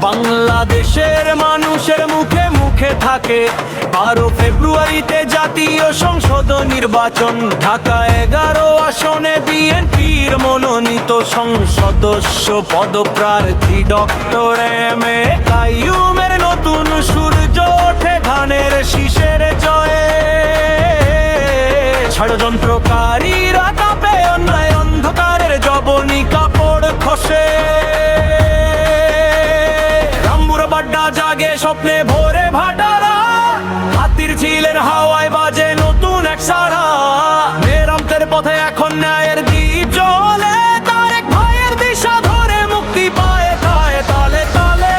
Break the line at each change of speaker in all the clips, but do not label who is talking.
বাংলাদেশের মানুষের মুখে মুখে থাকে 12 ফেব্রুয়ারিতে জাতীয় সংসদ নির্বাচন। ঢাকা 11 আসনে বিএনপির মনোনীত সংসদস্য পদপ্রার্থী ডক্টর এম এ কাইয়ুমের নতুন সূর্য ওঠে ধানের শীষের জয়ে। ষড়যন্ত্রকারীরা কাঁপে অন্যায় অন্ধকারের জবনী কাপড় খসে। বাড্ডা জাগে স্বপ্নে ভোরে ভাটারা, হাতির ঝিলের হাওয়ায় বাজে নতুন এক সারা। মেরামতের পথে এখন ন্যায়ের দ্বীপ জ্বলে, তারেক ভাইয়ের দিশা ধরে মুক্তি পায় তালে তালে তালে।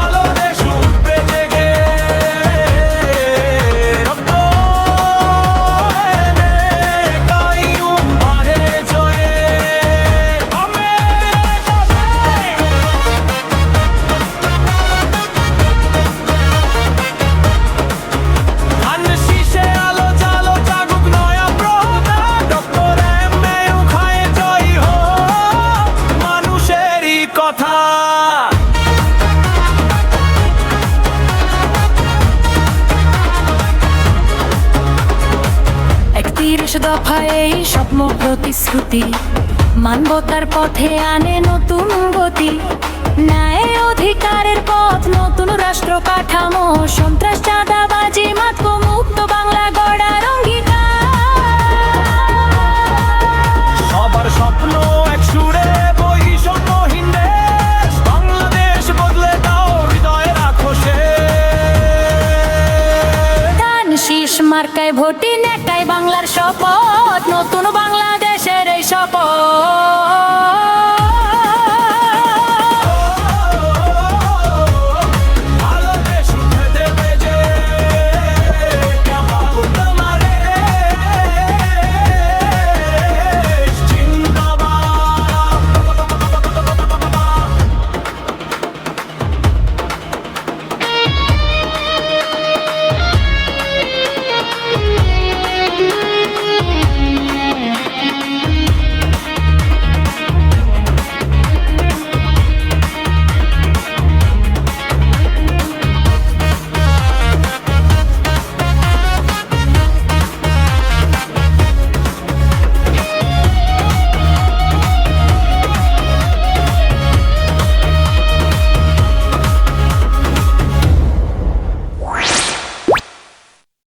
আলো দেশ উঠবে জেগে,
দফায় এই স্বপ্ন প্রতিশ্রুতি মানবতার পথে আনে নতুন গতি। ন্যায় অধিকারের পথ, নতুন রাষ্ট্র কাঠামো, সন্ত্রাস চাঁদাবাজি মাত্র মুক্ত বাংলা গড়ার অঙ্গীকার।
সবার স্বপ্ন এক সুরে বৈষম্যহীন দেশ, বাংলাদেশ বদলে দাও হৃদয়ে রাখো সে।
ধান শীষ মার্কায় ভোটে